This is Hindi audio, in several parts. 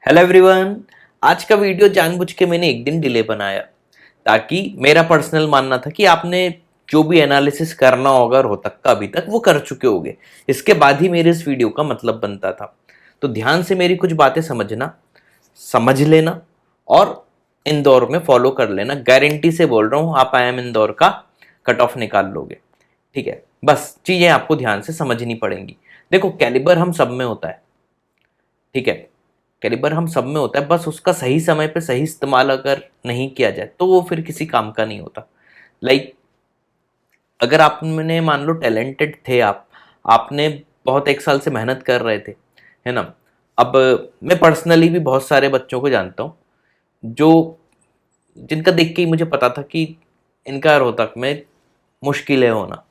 Hello everyone. आज का वीडियो जानबूझ के मैंने एक दिन डिले बनाया ताकि मेरा पर्सनल मानना था कि आपने जो भी एनालिसिस करना होगा रोहतक का अभी तक वो कर चुके होगे। इसके बाद ही मेरे इस वीडियो का मतलब बनता था। तो ध्यान से मेरी कुछ बातें समझना, समझ लेना और इंदौर में फॉलो कर लेना। गारंटी से बोल रहा हूँ, आप IIM इंदौर का कट ऑफ निकाल लोगे। ठीक है, बस चीजें आपको ध्यान से समझनी पड़ेंगी। देखो, कैलिबर हम सब में होता है। ठीक है, कैलिबर हम सब में होता है, बस उसका सही समय पे सही इस्तेमाल अगर नहीं किया जाए तो वो फिर किसी काम का नहीं होता। लाइक अगर आपने मान लो टैलेंटेड थे, आपने बहुत एक साल से मेहनत कर रहे थे, है ना। अब मैं पर्सनली भी बहुत सारे बच्चों को जानता हूँ जो जिनका देख के ही मुझे पता था कि इनका रोहतक में मुश्किल है होना।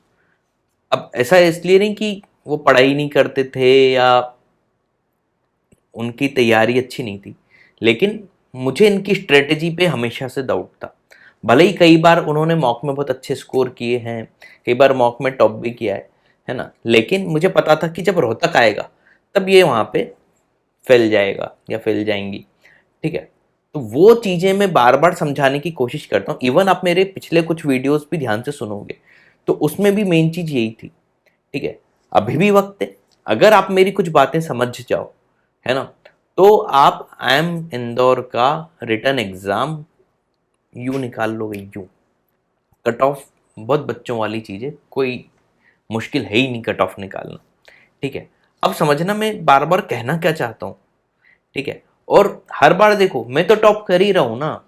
अब ऐसा इसलिए नहीं कि वो पढ़ाई नहीं करते थे या उनकी तैयारी अच्छी नहीं थी, लेकिन मुझे इनकी स्ट्रेटेजी पे हमेशा से डाउट था। भले ही कई बार उन्होंने मॉक में बहुत अच्छे स्कोर किए हैं, कई बार मॉक में टॉप भी किया है ना, लेकिन मुझे पता था कि जब रोहतक आएगा तब ये वहाँ पे फैल जाएगा या फैल जाएंगी। ठीक है, तो वो चीज़ें मैं बार बार समझाने की कोशिश करता हूँ। इवन आप मेरे पिछले कुछ वीडियोस भी ध्यान से सुनोगे तो उसमें भी मेन चीज़ यही थी। ठीक है, अभी भी वक्त है, अगर आप मेरी कुछ बातें समझ जाओ, है ना, तो आप IIM इंदौर का रिटर्न एग्जाम यू निकाल लोगे। यू कट ऑफ बहुत बच्चों वाली चीज़ है, कोई मुश्किल है ही नहीं कट ऑफ निकालना। ठीक है, अब समझना मैं बार बार कहना क्या चाहता हूँ। ठीक है, और हर बार देखो मैं तो टॉप कर ही रहा हूँ ना,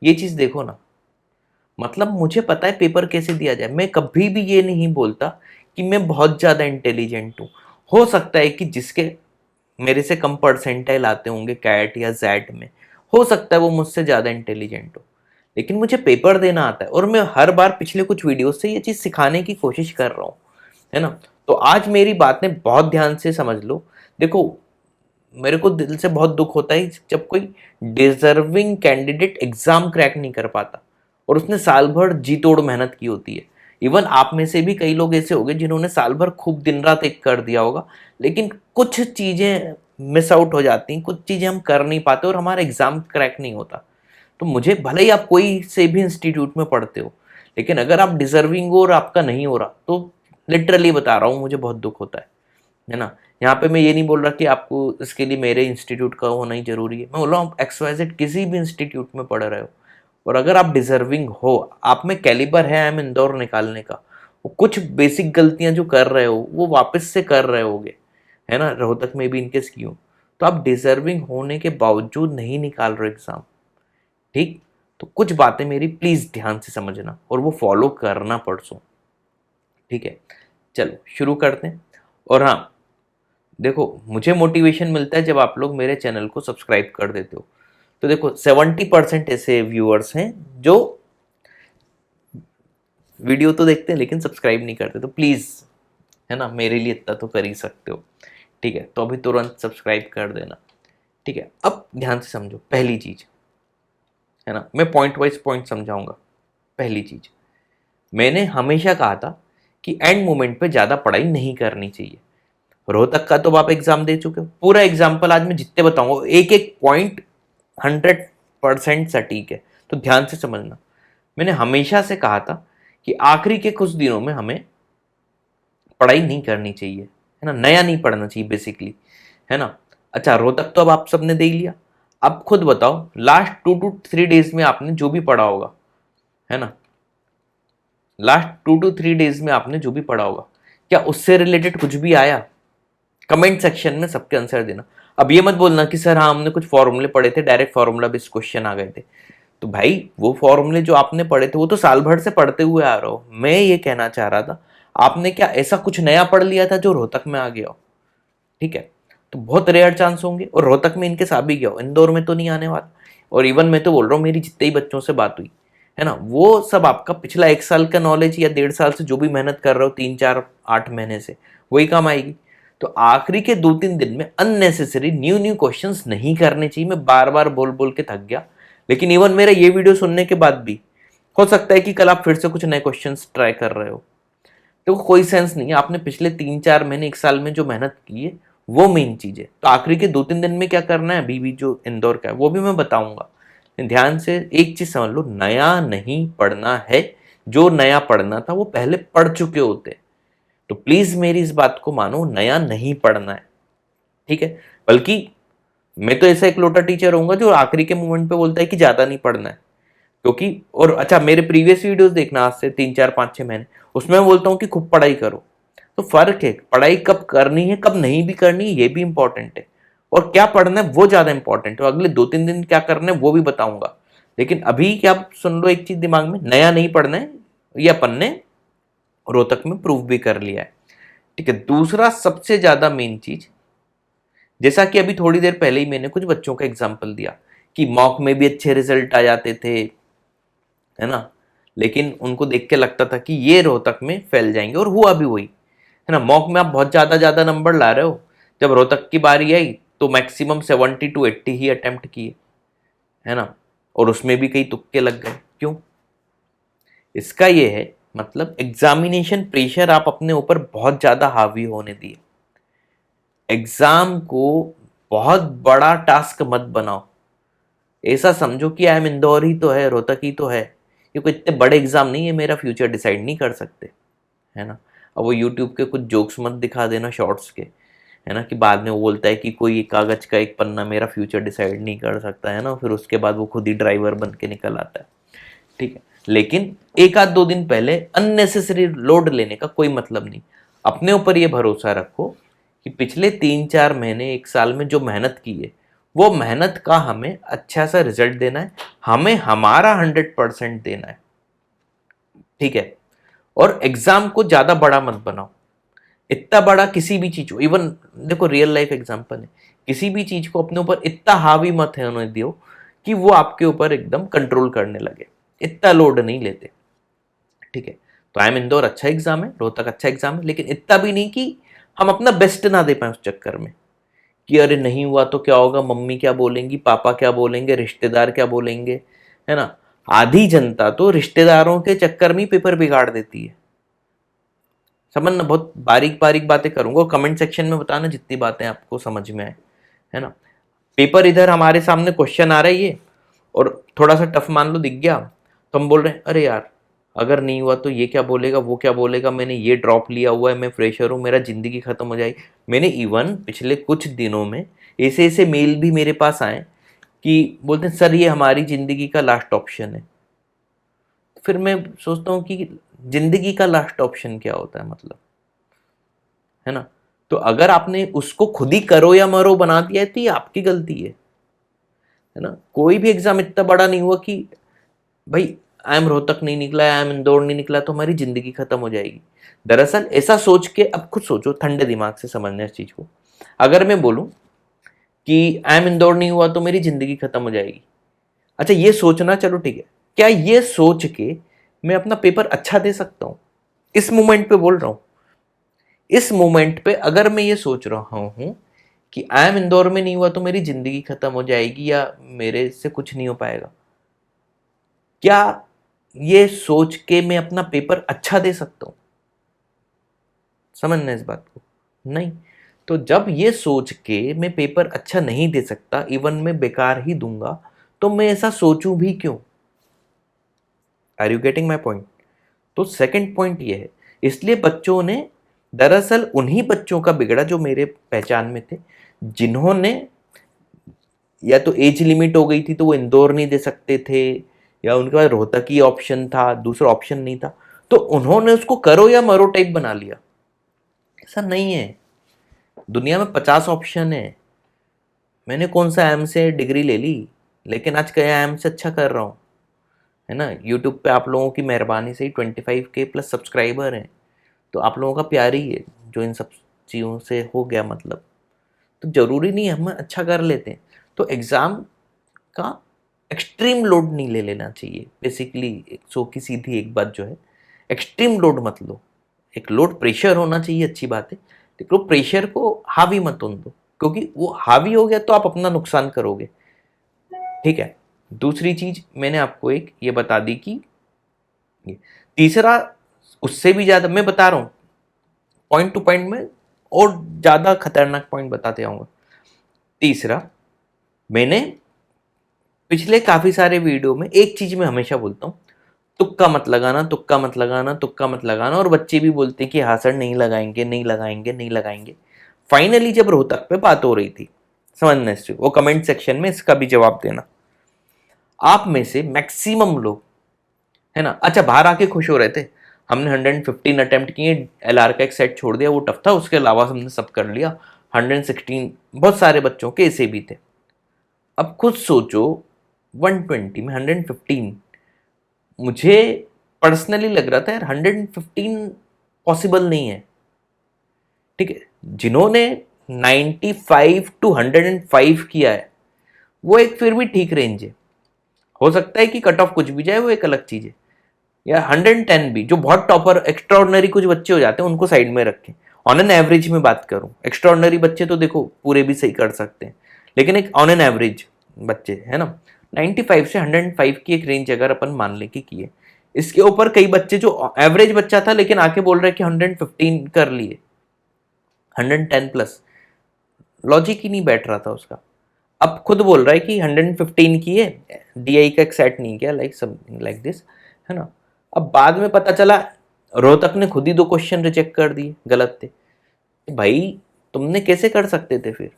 ये चीज़ देखो ना। मतलब मुझे पता है पेपर कैसे दिया जाए। मैं कभी भी ये नहीं बोलता कि मैं बहुत ज़्यादा इंटेलिजेंट हूँ। हो सकता है कि जिसके मेरे से कम परसेंटाइल आते होंगे कैट या जैट में, हो सकता है वो मुझसे ज़्यादा इंटेलिजेंट हो, लेकिन मुझे पेपर देना आता है और मैं हर बार पिछले कुछ वीडियो से ये चीज़ सिखाने की कोशिश कर रहा हूँ, है ना। तो आज मेरी बातें बहुत ध्यान से समझ लो। देखो, मेरे को दिल से बहुत दुख होता है जब कोई डिजर्विंग कैंडिडेट एग्जाम क्रैक नहीं कर पाता और उसने साल भर जी तोड़ मेहनत की होती है। इवन आप में से भी कई लोग ऐसे होंगे जिन्होंने साल भर खूब दिन रात एक कर दिया होगा, लेकिन कुछ चीज़ें मिस आउट हो जाती हैं, कुछ चीज़ें हम कर नहीं पाते और हमारा एग्जाम क्रैक नहीं होता। तो मुझे भले ही आप कोई से भी इंस्टीट्यूट में पढ़ते हो, लेकिन अगर आप डिजर्विंग हो और आपका नहीं हो रहा तो लिटरली बता रहा हूँ, मुझे बहुत दुख होता है ना। यहाँ पे मैं ये नहीं बोल रहा कि आपको इसके लिए मेरे इंस्टीट्यूट का होना ही जरूरी है। मैं बोल रहा हूँ XYZ किसी भी इंस्टीट्यूट में पढ़ रहे हो और अगर आप डिजर्विंग हो, आप में कैलिबर है IIM इंदौर निकालने का, वो कुछ बेसिक गलतियां जो कर रहे हो वो वापस से कर रहे होगे, है ना। रोहतक में भी इनकेस की हूँ, तो आप डिजर्विंग होने के बावजूद नहीं निकाल रहे एग्जाम। ठीक, तो कुछ बातें मेरी प्लीज ध्यान से समझना और वो फॉलो करना परसों। ठीक है, चलो शुरू करते हैं। और हाँ, देखो, मुझे मोटिवेशन मिलता है जब आप लोग मेरे चैनल को सब्सक्राइब कर देते हो। तो देखो, 70% ऐसे व्यूअर्स हैं जो वीडियो तो देखते हैं लेकिन सब्सक्राइब नहीं करते। तो प्लीज़, है ना, मेरे लिए इतना तो कर ही सकते हो। ठीक है, तो अभी तुरंत सब्सक्राइब कर देना। ठीक है, अब ध्यान से समझो। पहली चीज़, है ना, मैं पॉइंट वाइज पॉइंट समझाऊंगा। पहली चीज़, मैंने हमेशा कहा था कि एंड मोमेंट पे ज़्यादा पढ़ाई नहीं करनी चाहिए। रोहतक का तो आप एग्जाम दे चुके हो, पूरा एग्जाम्पल आज मैं जितने बताऊंगा एक एक पॉइंट 100% सटीक है। तो ध्यान से समझना। मैंने हमेशा से कहा था कि आखिरी के कुछ दिनों में हमें पढ़ाई नहीं करनी चाहिए, है ना, नया नहीं पढ़ना चाहिए बेसिकली, है ना। अच्छा, रोहतक तो अब आप सबने दे ही लिया। अब खुद बताओ, लास्ट 2 to 3 डेज में आपने जो भी पढ़ा होगा, है ना, लास्ट 2 to 3 डेज में आपने जो भी पढ़ा होगा, क्या उससे रिलेटेड कुछ भी आया? कमेंट सेक्शन में सबके आंसर देना। अब ये मत बोलना कि सर हाँ हमने कुछ फॉर्मूले पढ़े थे, डायरेक्ट फॉर्मूला बेस्ड क्वेश्चन आ गए थे। तो भाई वो फॉर्मूले जो आपने पढ़े थे वो तो साल भर से पढ़ते हुए आ रहे हो। मैं ये कहना चाह रहा था, आपने क्या ऐसा कुछ नया पढ़ लिया था जो रोहतक में आ गया हो? ठीक है, तो बहुत रेयर चांस होंगे और रोहतक में इनके आ भी गया हो, इंदौर में तो नहीं आने वाला। और इवन मैं तो बोल रहा हूँ, मेरी जितने ही बच्चों से बात हुई, है ना, वो सब आपका पिछला 1 साल का नॉलेज या 1.5 साल से जो भी मेहनत कर रहे हो, 3 4 8 महीने से, वही काम आएगी। तो आखिरी के 2 3 दिन में अननेसेसरी न्यू न्यू क्वेश्चंस नहीं करने चाहिए। मैं बार बार बोल बोल के थक गया, लेकिन इवन मेरा ये वीडियो सुनने के बाद भी हो सकता है कि कल आप फिर से कुछ नए क्वेश्चंस ट्राई कर रहे हो। तो कोई सेंस नहीं है। आपने पिछले 3 4 महीने 1 साल में जो मेहनत की है वो मेन चीज है। तो आखिरी के 2-3 दिन में क्या करना है अभी भी जो इंदौर का है वो भी मैं बताऊंगा। ध्यान से एक चीज समझ लो, नया नहीं पढ़ना है, जो नया पढ़ना था वो पहले पढ़ चुके होते। तो प्लीज मेरी इस बात को मानो, नया नहीं पढ़ना है, ठीक है। बल्कि मैं तो ऐसा एक लोटा टीचर होऊंगा जो आखिरी के मोमेंट पे बोलता है कि ज्यादा नहीं पढ़ना है, क्योंकि और अच्छा मेरे प्रीवियस वीडियोस देखना आज से 3-4-5-6 महीने, उसमें मैं बोलता हूँ कि खूब पढ़ाई करो। तो फर्क है, पढ़ाई कब करनी है कब नहीं भी करनी है ये भी इंपॉर्टेंट है, और क्या पढ़ना है वो ज्यादा इंपॉर्टेंट है। अगले 2-3 दिन क्या करना है वो भी बताऊंगा। लेकिन अभी क्या सुन लो एक चीज दिमाग में, नया नहीं पढ़ना है, ये अपन ने रोहतक में प्रूव भी कर लिया है, ठीक है। दूसरा सबसे ज्यादा मेन चीज, जैसा कि अभी थोड़ी देर पहले ही मैंने कुछ बच्चों का एग्जाम्पल दिया कि मॉक में भी अच्छे रिजल्ट आ जाते थे, है ना, लेकिन उनको देख के लगता था कि ये रोहतक में फैल जाएंगे, और हुआ भी वही, है ना। मॉक में आप बहुत ज्यादा ज्यादा नंबर ला रहे हो, जब रोहतक की बारी आई तो मैक्सिमम 70 to 80 ही अटेम्प्ट किए, है ना, और उसमें भी कई तुक्के लग गए। क्यों? इसका ये है मतलब एग्जामिनेशन प्रेशर आप अपने ऊपर बहुत ज्यादा हावी होने दिए। एग्जाम को बहुत बड़ा टास्क मत बनाओ, ऐसा समझो कि आई एम इंदौर ही तो है, रोहतक ही तो है, ये कोई इतने बड़े एग्जाम नहीं है, मेरा फ्यूचर डिसाइड नहीं कर सकते, है ना। अब वो यूट्यूब के कुछ जोक्स मत दिखा देना शॉर्ट्स के, है ना, कि बाद में वो बोलता है कि कोई कागज का एक पन्ना मेरा फ्यूचर डिसाइड नहीं कर सकता, है ना, फिर उसके बाद वो खुद ही ड्राइवर बन के निकल आता है, ठीक है। लेकिन 1-2 दिन पहले अननेसेसरी लोड लेने का कोई मतलब नहीं। अपने ऊपर ये भरोसा रखो कि पिछले 3-4 महीने 1 साल में जो मेहनत की है वो मेहनत का हमें अच्छा सा रिजल्ट देना है, हमें हमारा 100% देना है, ठीक है। और एग्जाम को ज्यादा बड़ा मत बनाओ, इतना बड़ा किसी भी चीज को, इवन देखो रियल लाइफ एग्जांपल है, किसी भी चीज को अपने ऊपर इतना हावी मत होने दियो कि वो आपके ऊपर एकदम कंट्रोल करने लगे, इतना लोड नहीं लेते, ठीक है। तो आई एम इंदौर अच्छा एग्जाम है, रोहतक अच्छा एग्जाम है, लेकिन इतना भी नहीं कि हम अपना बेस्ट ना दे पाए उस चक्कर में कि अरे नहीं हुआ तो क्या होगा, मम्मी क्या बोलेंगी, पापा क्या बोलेंगे, रिश्तेदार क्या बोलेंगे, है ना। आधी जनता तो रिश्तेदारों के चक्कर में पेपर बिगाड़ देती है। समझना, बहुत बारीक बारीक बातें करूंगा, कमेंट सेक्शन में बताना जितनी बातें आपको समझ में आए, है ना। पेपर इधर हमारे सामने क्वेश्चन आ रहा है ये, और थोड़ा सा टफ मान लो दिख गया, तो हम बोल रहे हैं अरे यार अगर नहीं हुआ तो ये क्या बोलेगा, वो क्या बोलेगा, मैंने ये ड्रॉप लिया हुआ है, मैं फ्रेशर हूँ, मेरा जिंदगी खत्म हो जाएगी। मैंने इवन पिछले कुछ दिनों में ऐसे ऐसे मेल भी मेरे पास आए कि बोलते हैं सर ये हमारी जिंदगी का लास्ट ऑप्शन है। फिर मैं सोचता हूँ कि जिंदगी का लास्ट ऑप्शन क्या होता है मतलब, है ना। तो अगर आपने उसको खुद ही करो या मरो बना दिया है तो ये आपकी गलती है ना। कोई भी एग्जाम इतना बड़ा नहीं हुआ कि भाई आई एम रोहतक नहीं निकला, आई एम इंदौर नहीं निकला तो हमारी जिंदगी खत्म हो जाएगी। दरअसल ऐसा सोच के, अब खुद सोचो ठंडे दिमाग से समझना इस चीज को, अगर मैं बोलूं कि आई एम इंदौर नहीं हुआ तो मेरी जिंदगी खत्म हो जाएगी, अच्छा ये सोचना चलो ठीक है, क्या ये सोच के मैं अपना पेपर अच्छा दे सकता हूं? इस मोमेंट पे बोल रहा हूं, इस मोमेंट पे अगर मैं ये सोच रहा हूं कि आई एम इंदौर में नहीं हुआ तो मेरी जिंदगी खत्म हो जाएगी या मेरे से कुछ नहीं हो पाएगा, क्या ये सोच के मैं अपना पेपर अच्छा दे सकता हूं? समझना इस बात को, नहीं। तो जब ये सोच के मैं पेपर अच्छा नहीं दे सकता, इवन मैं बेकार ही दूंगा, तो मैं ऐसा सोचूं भी क्यों? Are you getting my point? तो सेकंड पॉइंट ये है, इसलिए बच्चों ने, दरअसल उन्हीं बच्चों का बिगड़ा जो मेरे पहचान में थे, जिन्होंने या तो एज लिमिट हो गई थी तो वो इंदौर नहीं दे सकते थे, या उनके पास रोहतक ही ऑप्शन था, दूसरा ऑप्शन नहीं था, तो उन्होंने उसको करो या मरो टाइप बना लिया। ऐसा नहीं है, दुनिया में 50 ऑप्शन है। मैंने कौन सा एम से डिग्री ले ली, लेकिन आज क्या एम से अच्छा कर रहा हूँ, है ना। यूट्यूब पे आप लोगों की मेहरबानी से ही 25K+ सब्सक्राइबर हैं, तो आप लोगों का प्यार ही है जो इन सब चीज़ों से हो गया मतलब। तो जरूरी नहीं हम अच्छा कर लेते हैं। तो एग्ज़ाम का एक्सट्रीम लोड नहीं ले लेना चाहिए बेसिकली, सो की सीधी एक बात जो है, एक्सट्रीम लोड मत लो। एक लोड प्रेशर होना चाहिए, अच्छी बात है, लेकिन वो प्रेशर को हावी मत होने दो, क्योंकि वो हावी हो गया तो आप अपना नुकसान करोगे, ठीक है। दूसरी चीज मैंने आपको एक ये बता दी कि तीसरा, उससे भी ज्यादा मैं बता रहा हूं, पॉइंट टू पॉइंट में और ज़्यादा खतरनाक पॉइंट बताते जाऊँगा। तीसरा, मैंने पिछले काफ़ी सारे वीडियो में एक चीज़ मैं हमेशा बोलता हूँ, तुक्का मत लगाना, तुक्का मत लगाना, तुक्का मत लगाना। और बच्चे भी बोलते हैं कि हाँ सर नहीं लगाएंगे, नहीं लगाएंगे, नहीं लगाएंगे। फाइनली जब रोहतक पे बात हो रही थी, समझना इससे, वो कमेंट सेक्शन में इसका भी जवाब देना। आप में से मैक्सिमम लोग, है ना, अच्छा बाहर आके खुश हो रहे थे, हमने 115 अटेम्प्ट किए, एलआर का एक सेट छोड़ दिया, वो टफ था, उसके अलावा हमने सब कर लिया। 116 बहुत सारे बच्चों के ऐसे भी थे। अब खुद सोचो, 120 में 115, मुझे पर्सनली लग रहा था यार 115 पॉसिबल नहीं है। ठीक है, जिन्होंने 95 टू 105 किया है, वो एक फिर भी ठीक रेंज है। हो सकता है कि कट ऑफ कुछ भी जाए, वो एक अलग चीज है। या 110 भी, जो बहुत टॉपर एक्स्ट्राऑर्डिनरी कुछ बच्चे हो जाते हैं, उनको साइड में रखें। ऑन एन एवरेज में बात करूं, एक्स्ट्राऑर्डिनरी बच्चे तो देखो पूरे भी सही कर सकते हैं, लेकिन एक ऑन एन एवरेज बच्चे, है ना, 95 से 105 की एक रेंज अगर अपन मान ले कि किए, इसके ऊपर कई बच्चे जो एवरेज बच्चा था लेकिन आके बोल रहे कि 115 कर लिए, 110 प्लस, लॉजिक ही नहीं बैठ रहा था उसका। अब खुद बोल रहा है कि 115 की है, डीआई का एक सेट नहीं किया, लाइक समथिंग लाइक दिस, है ना। अब बाद में पता चला रोहतक ने खुद ही 2 क्वेश्चन रिजेक्ट कर दिए, गलत थे। तो भाई तुमने कैसे कर सकते थे फिर?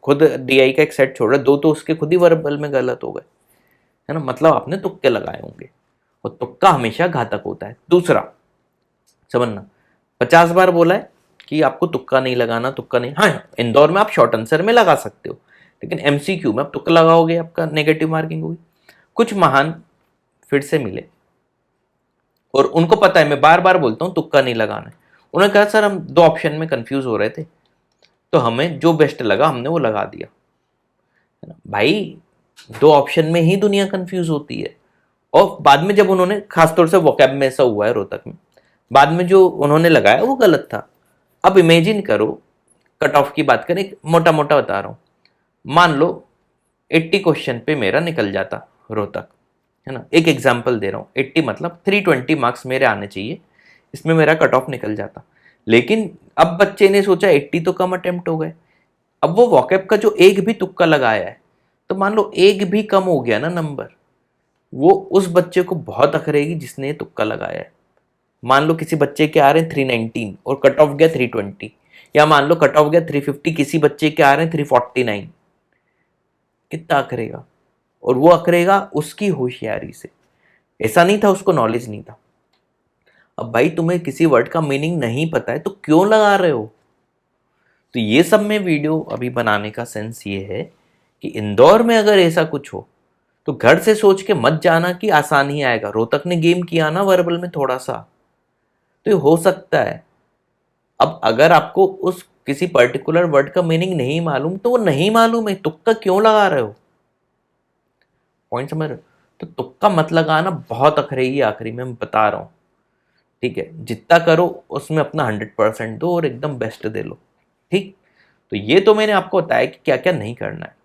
खुद डीआई का एक सेट छोड़ रहा, 2 तो उसके खुद ही वर्बल में गलत हो गए, है ना। मतलब आपने तुक्के लगाए होंगे, और तुक्का हमेशा घातक होता है। दूसरा समझना, 50 बार बोला है कि आपको तुक्का नहीं लगाना, तुक्का नहीं। हाँ, इंदौर में आप शॉर्ट आंसर में लगा सकते हो, लेकिन एमसीक्यू में आप तुक्का लगाओगे, आपका नेगेटिव मार्किंग होगी। कुछ महान फिर से मिले और उनको पता है मैं बार बार बोलता हूँ तुक्का नहीं लगाना है। उन्होंने कहा सर हम 2 ऑप्शन में कंफ्यूज हो रहे थे, तो हमें जो बेस्ट लगा हमने वो लगा दिया, है ना। भाई 2 ऑप्शन में ही दुनिया कंफ्यूज होती है। और बाद में जब उन्होंने, खासतौर से वोकैब में ऐसा हुआ है रोहतक में, बाद में जो उन्होंने लगाया वो गलत था। अब इमेजिन करो, कट ऑफ की बात करें, मोटा मोटा बता रहा हूँ, मान लो 80 क्वेश्चन पे मेरा निकल जाता रोहतक, है ना, एक एग्जाम्पल दे रहा हूँ, 80 मतलब 320 मार्क्स मेरे आने चाहिए, इसमें मेरा कट ऑफ निकल जाता। लेकिन अब बच्चे ने सोचा 80 तो कम अटेम्प्ट हो गए, अब वो वॉकअप का जो एक भी तुक्का लगाया है, तो मान लो एक भी कम हो गया ना नंबर, वो उस बच्चे को बहुत अखरेगी जिसने ये तुक्का लगाया है। मान लो किसी बच्चे के आ रहे हैं 319 और कट ऑफ गया 320, या मान लो कट ऑफ गया 350, किसी बच्चे के आ रहे हैं 349, कितना अखरेगा? और वो अखरेगा उसकी होशियारी से, ऐसा नहीं था उसको नॉलेज नहीं था। अब भाई तुम्हें किसी वर्ड का मीनिंग नहीं पता है तो क्यों लगा रहे हो? तो ये सब में वीडियो अभी बनाने का सेंस ये है कि इंदौर में अगर ऐसा कुछ हो तो घर से सोच के मत जाना कि आसान ही आएगा। रोहतक ने गेम किया ना वर्बल में थोड़ा सा, तो ये हो सकता है। अब अगर आपको उस किसी पर्टिकुलर वर्ड का मीनिंग नहीं मालूम तो वो नहीं मालूम है, तुक्का क्यों लगा रहे हो? पॉइंट समझ रहे हो? तो तुक्का मत लगाना, बहुत अखरेगी आखिरी में, मैं बता रहा हूँ। ठीक है, जितना करो उसमें अपना 100% दो और एकदम बेस्ट दे लो। ठीक, तो ये तो मैंने आपको बताया कि क्या क्या नहीं करना है।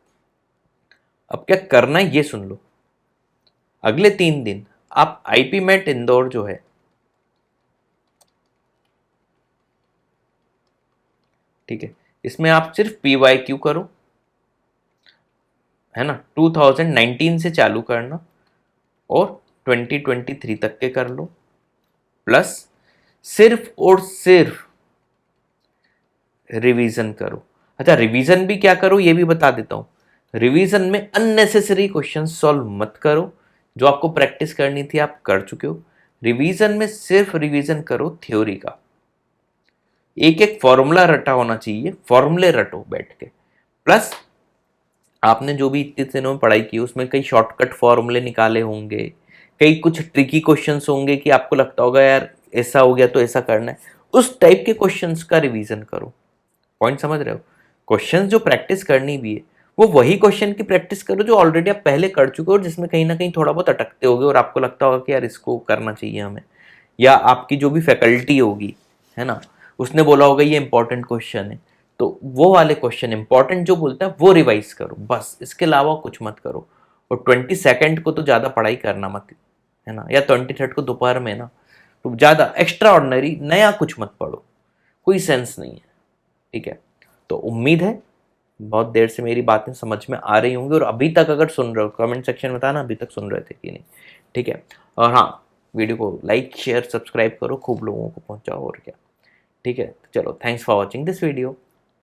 अब क्या करना है ये सुन लो। अगले 3 दिन आप आईपी मेट इंदौर जो है, ठीक है, इसमें आप सिर्फ PYQ करो, है ना, 2019 से चालू करना और 2023 तक के कर लो, प्लस सिर्फ और सिर्फ रिवीजन करो। अच्छा, रिवीजन भी क्या करो ये भी बता देता हूँ। रिवीजन में अननेसेसरी क्वेश्चन सॉल्व मत करो, जो आपको प्रैक्टिस करनी थी आप कर चुके हो। रिवीजन में सिर्फ रिवीजन करो थ्योरी का, एक एक फॉर्मूला रटा होना चाहिए, फॉर्मूले रटो बैठ के। प्लस आपने जो भी इतने दिनों में पढ़ाई की उसमें कई शॉर्टकट फॉर्मूले निकाले होंगे, कई कुछ ट्रिकी क्वेश्चंस होंगे कि आपको लगता होगा यार ऐसा हो गया तो ऐसा करना है, उस टाइप के क्वेश्चंस का रिवीजन करो। पॉइंट समझ रहे हो? क्वेश्चंस जो प्रैक्टिस करनी भी है वो वही क्वेश्चन की प्रैक्टिस करो जो ऑलरेडी आप पहले कर चुके हो और जिसमें कहीं ना कहीं थोड़ा बहुत अटकते होगे और आपको लगता होगा कि यार इसको करना चाहिए हमें, या आपकी जो भी फैकल्टी होगी, है ना, उसने बोला होगा ये इंपॉर्टेंट क्वेश्चन है, तो वो वाले क्वेश्चन इंपॉर्टेंट जो बोलता है वो रिवाइज करो, बस इसके अलावा कुछ मत करो। और 22 को तो ज़्यादा पढ़ाई करना मत, है ना, या 23 को दोपहर में ना, तो ज़्यादा एक्स्ट्रा ऑर्डिनरी नया कुछ मत पढ़ो, कोई सेंस नहीं है। ठीक है, तो उम्मीद है बहुत देर से मेरी बातें समझ में आ रही होंगी, और अभी तक अगर सुन रहे हो कमेंट सेक्शन में बताना अभी तक सुन रहे थे कि नहीं, ठीक है। और हाँ, वीडियो को लाइक शेयर सब्सक्राइब करो, खूब लोगों को पहुंचाओ, और क्या, ठीक है। चलो, thanks for watching this video.